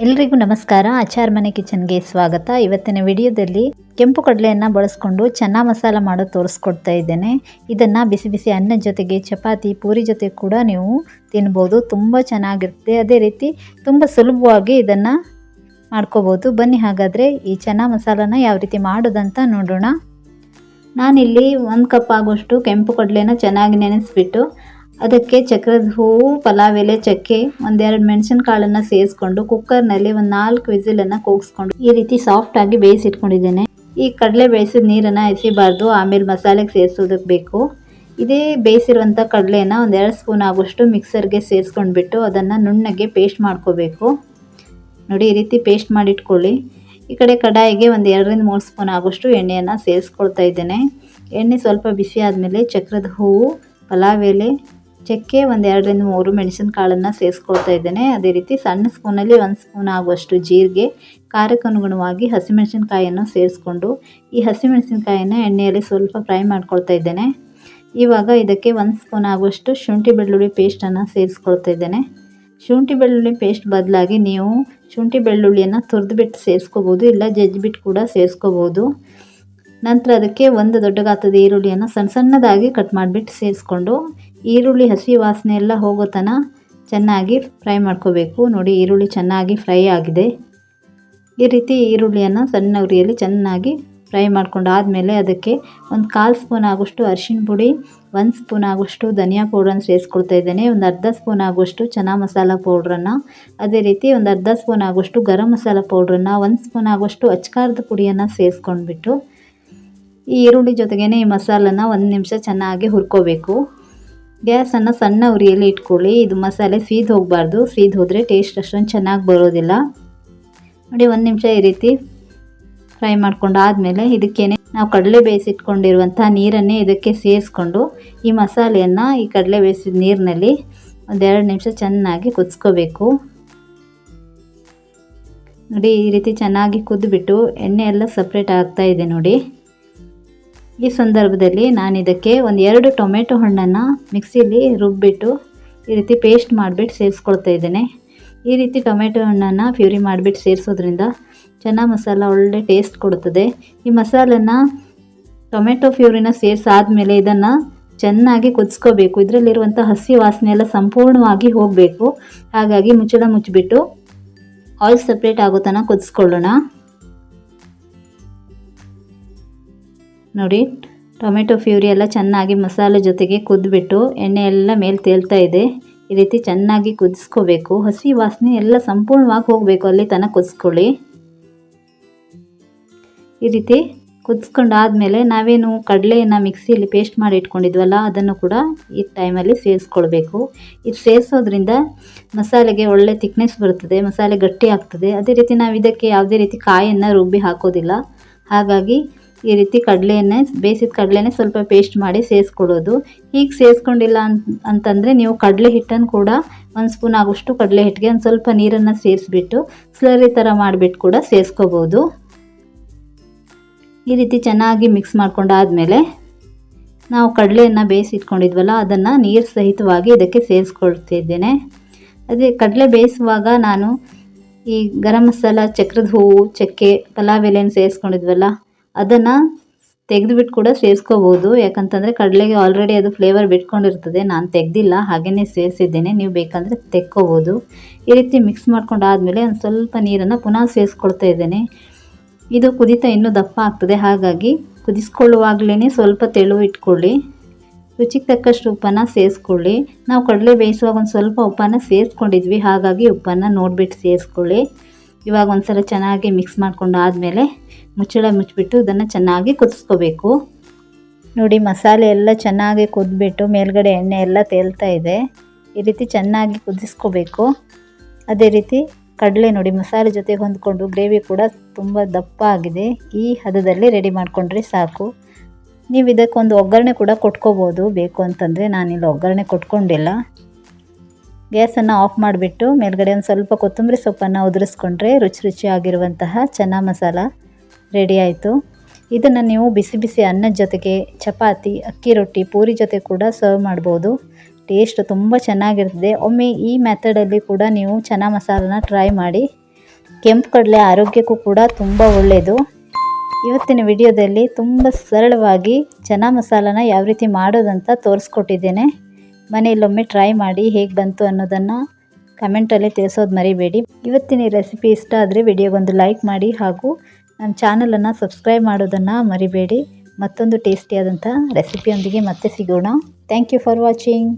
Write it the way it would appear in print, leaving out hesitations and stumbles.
ಎಲ್ರಿಗೂ ನಮಸ್ಕಾರ. ಆಚಾರ್ ಮನೆ ಕಿಚನ್ಗೆ ಸ್ವಾಗತ. ಇವತ್ತಿನ ವಿಡಿಯೋದಲ್ಲಿ ಕೆಂಪು ಕಡಲೆಯನ್ನು ಬಳಸ್ಕೊಂಡು ಚನ್ನಾ ಮಸಾಲ ಮಾಡೋದು ತೋರಿಸ್ಕೊಡ್ತಾ ಇದ್ದೇನೆ. ಇದನ್ನು ಬಿಸಿ ಬಿಸಿ ಅನ್ನದ ಜೊತೆಗೆ ಚಪಾತಿ ಪೂರಿ ಜೊತೆ ಕೂಡ ನೀವು ತಿನ್ಬೋದು. ತುಂಬ ಚೆನ್ನಾಗಿರುತ್ತೆ. ಅದೇ ರೀತಿ ತುಂಬ ಸುಲಭವಾಗಿ ಇದನ್ನು ಮಾಡ್ಕೋಬೋದು. ಬನ್ನಿ ಹಾಗಾದರೆ ಈ ಚನ್ನಾ ಮಸಾಲನ ಯಾವ ರೀತಿ ಮಾಡೋದಂತ ನೋಡೋಣ. ನಾನಿಲ್ಲಿ 1 ಕಪ್ ಆಗೋಷ್ಟು ಕೆಂಪು ಕಡಲೆನ ಚೆನ್ನಾಗಿ ನೆನೆಸ್ಬಿಟ್ಟು ಅದಕ್ಕೆ ಚಕ್ರದ ಹೂವು, ಪಲಾವ್ ಎಲೆ, ಚಕ್ಕೆ, 1-2 ಮೆಣಸಿನಕಾಳನ್ನು ಸೇರಿಸ್ಕೊಂಡು ಕುಕ್ಕರ್ನಲ್ಲಿ ಒಂದು 4 ವಿಸಿಲನ್ನು ಕೂಗಿಸ್ಕೊಂಡು ಈ ರೀತಿ ಸಾಫ್ಟಾಗಿ ಬೇಯಿಸಿಟ್ಕೊಂಡಿದ್ದೇನೆ. ಈ ಕಡಲೆ ಬೇಯಿಸಿದ ನೀರನ್ನು ಎಸಿಬಾರ್ದು, ಆಮೇಲೆ ಮಸಾಲೆಗೆ ಸೇರಿಸೋದಕ್ಕೆ ಬೇಕು. ಇದೇ ಬೇಯಿಸಿರುವಂಥ ಕಡಲೆನ 1-2 ಸ್ಪೂನ್ ಆಗೋಷ್ಟು ಮಿಕ್ಸರ್ಗೆ ಸೇರಿಸ್ಕೊಂಡ್ಬಿಟ್ಟು ಅದನ್ನು ನುಣ್ಣಗೆ ಪೇಸ್ಟ್ ಮಾಡ್ಕೋಬೇಕು. ನೋಡಿ, ಈ ರೀತಿ ಪೇಸ್ಟ್ ಮಾಡಿಟ್ಕೊಳ್ಳಿ. ಈ ಕಡೆ ಕಡಾಯಿಗೆ 2-3 ಸ್ಪೂನ್ ಆಗೋಷ್ಟು ಎಣ್ಣೆಯನ್ನು ಸೇರಿಸ್ಕೊಳ್ತಾ ಇದ್ದೇನೆ. ಎಣ್ಣೆ ಸ್ವಲ್ಪ ಬಿಸಿ ಆದಮೇಲೆ ಚಕ್ರದ ಹೂವು, ಪಲಾವ್ ಎಲೆ, ಚಕ್ಕೆ, 1-2-3 ಮೆಣಸಿನಕಾಳನ್ನು ಸೇರಿಸ್ಕೊಳ್ತಾ ಇದ್ದೇನೆ. ಅದೇ ರೀತಿ ಸಣ್ಣ ಸ್ಪೂನಲ್ಲಿ 1 ಸ್ಪೂನ್ ಆಗುವಷ್ಟು ಜೀರಿಗೆ, ಖಾರಕ್ಕೆ ಅನುಗುಣವಾಗಿ ಹಸಿಮೆಣಸಿನಕಾಯಿಯನ್ನು ಸೇರಿಸ್ಕೊಂಡು ಈ ಹಸಿಮೆಣಸಿನಕಾಯಿನ ಎಣ್ಣೆಯಲ್ಲಿ ಸ್ವಲ್ಪ ಫ್ರೈ ಮಾಡ್ಕೊಳ್ತಾ ಇದ್ದೇನೆ. ಇವಾಗ ಇದಕ್ಕೆ 1 ಸ್ಪೂನ್ ಆಗುವಷ್ಟು ಶುಂಠಿ ಬೆಳ್ಳುಳ್ಳಿ ಪೇಸ್ಟನ್ನು ಸೇರಿಸ್ಕೊಳ್ತಾ ಇದ್ದೇನೆ. ಶುಂಠಿ ಬೆಳ್ಳುಳ್ಳಿ ಪೇಸ್ಟ್ ಬದಲಾಗಿ ನೀವು ಶುಂಠಿ ಬೆಳ್ಳುಳ್ಳಿಯನ್ನು ತುರಿದ್ಬಿಟ್ಟು ಸೇರಿಸ್ಕೋಬೋದು, ಇಲ್ಲ ಜಜ್ಜಿಬಿಟ್ಟು ಕೂಡ ಸೇರಿಸ್ಕೋಬೋದು. ನಂತರ ಅದಕ್ಕೆ 1 ದೊಡ್ಡ ಗಾತ್ರದ ಈರುಳ್ಳಿಯನ್ನು ಸಣ್ಣದಾಗಿ ಕಟ್ ಮಾಡಿಬಿಟ್ಟು ಸೇರಿಸ್ಕೊಂಡು ಈರುಳ್ಳಿ ಹಸಿ ವಾಸನೆ ಎಲ್ಲ ಹೋಗೋ ತನಕ ಚೆನ್ನಾಗಿ ಫ್ರೈ ಮಾಡ್ಕೋಬೇಕು. ನೋಡಿ, ಈರುಳ್ಳಿ ಚೆನ್ನಾಗಿ ಫ್ರೈ ಆಗಿದೆ. ಈ ರೀತಿ ಈರುಳ್ಳಿಯನ್ನು ಸಣ್ಣ ಉರಿಯಲ್ಲಿ ಚೆನ್ನಾಗಿ ಫ್ರೈ ಮಾಡ್ಕೊಂಡಾದಮೇಲೆ ಅದಕ್ಕೆ 1/4 ಸ್ಪೂನ್ ಆಗೋಷ್ಟು ಅರಿಶಿಣ ಪುಡಿ, 1 ಸ್ಪೂನ್ ಆಗೋಷ್ಟು ಧನಿಯಾ ಪೌಡ್ರನ್ನು ಸೇರಿಸ್ಕೊಳ್ತಾ ಇದ್ದೇನೆ. 1/2 ಸ್ಪೂನ್ ಆಗೋಷ್ಟು ಚನ್ನಾ ಮಸಾಲ ಪೌಡ್ರನ್ನು, ಅದೇ ರೀತಿ 1/2 ಸ್ಪೂನ್ ಆಗೋಷ್ಟು ಗರಂ ಮಸಾಲ ಪೌಡ್ರನ್ನು, 1 ಸ್ಪೂನ್ ಆಗೋಷ್ಟು ಅಚ್ಕಾರದ ಪುಡಿಯನ್ನು ಸೇರಿಸ್ಕೊಂಡ್ಬಿಟ್ಟು ಈ ಈರುಳ್ಳಿ ಜೊತೆಗೇ ಈ ಮಸಾಲನ 1 ನಿಮಿಷ ಚೆನ್ನಾಗಿ ಹುರ್ಕೋಬೇಕು. ಗ್ಯಾಸನ್ನು ಸಣ್ಣ ಉರಿಯಲ್ಲಿ ಇಟ್ಕೊಳ್ಳಿ. ಇದು ಮಸಾಲೆ ಸೀದು ಹೋಗಬಾರ್ದು, ಸೀದು ಹೋದರೆ ಟೇಸ್ಟ್ ಅಷ್ಟೊಂದು ಚೆನ್ನಾಗಿ ಬರೋದಿಲ್ಲ. ನೋಡಿ, 1 ನಿಮಿಷ ಈ ರೀತಿ ಫ್ರೈ ಮಾಡ್ಕೊಂಡಾದಮೇಲೆ ಇದಕ್ಕೇನೆ ನಾವು ಕಡಲೆ ಬೇಯಿಸಿಟ್ಕೊಂಡಿರುವಂಥ ನೀರನ್ನೇ ಇದಕ್ಕೆ ಸೇರಿಸ್ಕೊಂಡು ಈ ಮಸಾಲೆಯನ್ನು ಈ ಕಡಲೆ ಬೇಯಿಸಿದ ನೀರಿನಲ್ಲಿ 1-2 ನಿಮಿಷ ಚೆನ್ನಾಗಿ ಕುದಿಸ್ಕೋಬೇಕು. ನೋಡಿ, ಈ ರೀತಿ ಚೆನ್ನಾಗಿ ಕುದ್ದುಬಿಟ್ಟು ಎಣ್ಣೆ ಎಲ್ಲ ಸಪ್ರೇಟ್ ಆಗ್ತಾ ಇದೆ. ನೋಡಿ, ಈ ಸಂದರ್ಭದಲ್ಲಿ ನಾನು ಇದಕ್ಕೆ 1-2 ಟೊಮೆಟೊ ಹಣ್ಣನ್ನು ಮಿಕ್ಸಿಲಿ ರುಬ್ಬಿಟ್ಟು ಈ ರೀತಿ ಪೇಸ್ಟ್ ಮಾಡಿಬಿಟ್ಟು ಸೇರಿಸ್ಕೊಳ್ತಾ ಇದ್ದೇನೆ. ಈ ರೀತಿ ಟೊಮೆಟೊ ಹಣ್ಣನ್ನು ಪ್ಯೂರಿ ಮಾಡಿಬಿಟ್ಟು ಸೇರಿಸೋದ್ರಿಂದ ಚನ್ನಾ ಮಸಾಲ ಒಳ್ಳೆ ಟೇಸ್ಟ್ ಕೊಡುತ್ತದೆ. ಈ ಮಸಾಲನ್ನು ಟೊಮೆಟೊ ಪ್ಯೂರಿನ ಸೇರಿಸಾದ್ಮೇಲೆ ಇದನ್ನು ಚೆನ್ನಾಗಿ ಕುದಿಸ್ಕೋಬೇಕು. ಇದರಲ್ಲಿರುವಂಥ ಹಸಿ ವಾಸನೆ ಎಲ್ಲ ಸಂಪೂರ್ಣವಾಗಿ ಹೋಗಬೇಕು. ಹಾಗಾಗಿ ಮುಚ್ಚಳ ಮುಚ್ಚಿಬಿಟ್ಟು ಆಯಿಲ್ ಸಪ್ರೇಟ್ ಆಗೋ ತನಕ ಕುದಿಸ್ಕೊಳ್ಳೋಣ. ನೋಡಿ, ಟೊಮೆಟೊ ಪ್ಯೂರಿ ಎಲ್ಲ ಚೆನ್ನಾಗಿ ಮಸಾಲೆ ಜೊತೆಗೆ ಕುದ್ಬಿಟ್ಟು ಎಣ್ಣೆ ಎಲ್ಲ ಮೇಲೆ ತೇಲ್ತಾ ಇದೆ. ಈ ರೀತಿ ಚೆನ್ನಾಗಿ ಕುದಿಸ್ಕೋಬೇಕು. ಹಸಿ ವಾಸನೆ ಎಲ್ಲ ಸಂಪೂರ್ಣವಾಗಿ ಹೋಗಬೇಕು, ಅಲ್ಲಿ ತನಕ ಕುದಿಸ್ಕೊಳ್ಳಿ. ಈ ರೀತಿ ಕುದಿಸ್ಕೊಂಡಾದಮೇಲೆ ನಾವೇನು ಕಡಲೆಯನ್ನು ಮಿಕ್ಸಿಯಲ್ಲಿ ಪೇಸ್ಟ್ ಮಾಡಿ ಇಟ್ಕೊಂಡಿದ್ವಲ್ಲ ಅದನ್ನು ಕೂಡ ಈ ಟೈಮಲ್ಲಿ ಸೇರಿಸ್ಕೊಳ್ಬೇಕು. ಇದು ಸೇರಿಸೋದ್ರಿಂದ ಮಸಾಲೆಗೆ ಒಳ್ಳೆ ಥಿಕ್ನೆಸ್ ಬರುತ್ತದೆ, ಮಸಾಲೆ ಗಟ್ಟಿ ಆಗ್ತದೆ. ಅದೇ ರೀತಿ ನಾವು ಇದಕ್ಕೆ ಯಾವುದೇ ರೀತಿ ಕಾಯನ್ನು ರುಬ್ಬಿ ಹಾಕೋದಿಲ್ಲ. ಹಾಗಾಗಿ ಈ ರೀತಿ ಬೇಯಿಸಿದ ಕಡಲೆನೇ ಸ್ವಲ್ಪ ಪೇಸ್ಟ್ ಮಾಡಿ ಸೇರಿಸ್ಕೊಳ್ಳೋದು. ಹೀಗೆ ಸೇರಿಸ್ಕೊಂಡಿಲ್ಲ ಅಂತಂದರೆ ನೀವು ಕಡಲೆ ಹಿಟ್ಟನ್ನು ಕೂಡ 1 ಸ್ಪೂನ್ ಆಗೋಷ್ಟು ಕಡಲೆ ಹಿಟ್ಟಿಗೆ ಒಂದು ಸ್ವಲ್ಪ ನೀರನ್ನು ಸೇರಿಸ್ಬಿಟ್ಟು ಸ್ಲರಿ ಥರ ಮಾಡಿಬಿಟ್ಟು ಕೂಡ ಸೇರಿಸ್ಕೋಬೋದು. ಈ ರೀತಿ ಚೆನ್ನಾಗಿ ಮಿಕ್ಸ್ ಮಾಡ್ಕೊಂಡಾದಮೇಲೆ ನಾವು ಕಡಲೆಯನ್ನು ಬೇಯಿಸಿಟ್ಕೊಂಡಿದ್ವಲ್ಲ ಅದನ್ನು ನೀರು ಸಹಿತವಾಗಿ ಇದಕ್ಕೆ ಸೇರಿಸ್ಕೊಳ್ತಿದ್ದೇನೆ. ಅದೇ ಕಡಲೆ ಬೇಯಿಸುವಾಗ ನಾನು ಈ ಗರಂ ಮಸಾಲ, ಚಕ್ರದ ಹೂವು, ಚಕ್ಕೆ, ಪಲಾವ್ ಎಲೆಯನ್ನು ಸೇರಿಸ್ಕೊಂಡಿದ್ವಲ್ಲ ಅದನ್ನು ತೆಗೆದುಬಿಟ್ಟು ಕೂಡ ಸೇರಿಸ್ಕೋಬೋದು. ಯಾಕಂತಂದರೆ ಕಡಲೆಗೆ ಆಲ್ರೆಡಿ ಅದು ಫ್ಲೇವರ್ ಬಿಟ್ಕೊಂಡಿರ್ತದೆ. ನಾನು ತೆಗೆದಿಲ್ಲ, ಹಾಗೆಯೇ ಸೇರಿಸಿದ್ದೇನೆ. ನೀವು ಬೇಕಂದರೆ ತೆಕ್ಕೋಬೋದು. ಈ ರೀತಿ ಮಿಕ್ಸ್ ಮಾಡ್ಕೊಂಡಾದಮೇಲೆ ಒಂದು ಸ್ವಲ್ಪ ನೀರನ್ನು ಪುನಃ ಸೇರಿಸ್ಕೊಳ್ತಾ ಇದ್ದೇನೆ. ಇದು ಕುದೀತಾ ಇನ್ನೂ ದಪ್ಪ ಆಗ್ತದೆ. ಹಾಗಾಗಿ ಕುದಿಸ್ಕೊಳ್ಳುವಾಗಲೇ ಸ್ವಲ್ಪ ತೆಳು ಇಟ್ಕೊಳ್ಳಿ. ರುಚಿಗೆ ತಕ್ಕಷ್ಟು ಉಪ್ಪನ್ನು ಸೇರಿಸ್ಕೊಳ್ಳಿ. ನಾವು ಕಡಲೆ ಬೇಯಿಸುವಾಗ ಒಂದು ಸ್ವಲ್ಪ ಉಪ್ಪನ್ನು ಸೇರಿಸ್ಕೊಂಡಿದ್ವಿ, ಹಾಗಾಗಿ ಉಪ್ಪನ್ನು ನೋಡಿಬಿಟ್ಟು ಸೇರಿಸ್ಕೊಳ್ಳಿ. ಇವಾಗ ಒಂದು ಸಲ ಚೆನ್ನಾಗಿ ಮಿಕ್ಸ್ ಮಾಡ್ಕೊಂಡಾದಮೇಲೆ ಮುಚ್ಚಳ ಮುಚ್ಚಿಬಿಟ್ಟು ಇದನ್ನು ಚೆನ್ನಾಗಿ ಕುದಿಸ್ಕೋಬೇಕು. ನೋಡಿ, ಮಸಾಲೆ ಎಲ್ಲ ಚೆನ್ನಾಗಿ ಕುದ್ಬಿಟ್ಟು ಮೇಲ್ಗಡೆ ಎಣ್ಣೆ ಎಲ್ಲ ತೇಲ್ತಾ ಇದೆ. ಈ ರೀತಿ ಚೆನ್ನಾಗಿ ಕುದಿಸ್ಕೋಬೇಕು. ಅದೇ ರೀತಿ ಕಡಲೆ ನೋಡಿ ಮಸಾಲೆ ಜೊತೆ ಹೊಂದ್ಕೊಂಡು ಗ್ರೇವಿ ಕೂಡ ತುಂಬ ದಪ್ಪ ಆಗಿದೆ. ಈ ಹದದಲ್ಲಿ ರೆಡಿ ಮಾಡಿಕೊಂಡ್ರೆ ಸಾಕು. ನೀವು ಇದಕ್ಕೊಂದು ಒಗ್ಗರಣೆ ಕೂಡ ಕೊಟ್ಕೋಬೋದು ಬೇಕು ಅಂತಂದರೆ. ನಾನಿಲ್ಲಿ ಒಗ್ಗರಣೆ ಕೊಟ್ಕೊಂಡಿಲ್ಲ. ಗ್ಯಾಸನ್ನು ಆಫ್ ಮಾಡಿಬಿಟ್ಟು ಮೇಲ್ಗಡೆ ಒಂದು ಸ್ವಲ್ಪ ಕೊತ್ತಂಬರಿ ಸೊಪ್ಪನ್ನು ಉದುರಿಸ್ಕೊಂಡ್ರೆ ರುಚಿಯಾಗಿರುವಂತಹ ಚನ್ನಾ ಮಸಾಲ ರೆಡಿ ಆಯಿತು. ಇದನ್ನು ನೀವು ಬಿಸಿ ಬಿಸಿ ಅನ್ನದ ಜೊತೆಗೆ ಚಪಾತಿ, ಅಕ್ಕಿ ರೊಟ್ಟಿ, ಪೂರಿ ಜೊತೆ ಕೂಡ ಸರ್ವ್ ಮಾಡ್ಬೋದು. ಟೇಸ್ಟ್ ತುಂಬ ಚೆನ್ನಾಗಿರ್ತದೆ. ಒಮ್ಮೆ ಈ ಮೆಥಡಲ್ಲಿ ಕೂಡ ನೀವು ಚನ್ನಾ ಮಸಾಲನ ಟ್ರೈ ಮಾಡಿ. ಕೆಂಪು ಕಡಲೆ ಆರೋಗ್ಯಕ್ಕೂ ಕೂಡ ತುಂಬ ಒಳ್ಳೆಯದು. ಇವತ್ತಿನ ವಿಡಿಯೋದಲ್ಲಿ ತುಂಬ ಸರಳವಾಗಿ ಚನಾ ಮಸಾಲನ ಯಾವ ರೀತಿ ಮಾಡೋದಂತ ತೋರಿಸ್ಕೊಟ್ಟಿದ್ದೇನೆ. ಮನೆಯಲ್ಲೊಮ್ಮೆ ಟ್ರೈ ಮಾಡಿ ಹೇಗೆ ಬಂತು ಅನ್ನೋದನ್ನು ಕಮೆಂಟಲ್ಲಿ ತಿಳಿಸೋದು ಮರಿಬೇಡಿ. ಇವತ್ತಿನ ರೆಸಿಪಿ ಇಷ್ಟ ಆದರೆ ವಿಡಿಯೋಗೊಂದು ಲೈಕ್ ಮಾಡಿ ಹಾಗೂ ನನ್ನ ಚಾನಲನ್ನು ಸಬ್ಸ್ಕ್ರೈಬ್ ಮಾಡೋದನ್ನು ಮರಿಬೇಡಿ. ಮತ್ತೊಂದು ಟೇಸ್ಟಿಯಾದಂಥ ರೆಸಿಪಿಯೊಂದಿಗೆ ಮತ್ತೆ ಸಿಗೋಣ. Thank you for watching.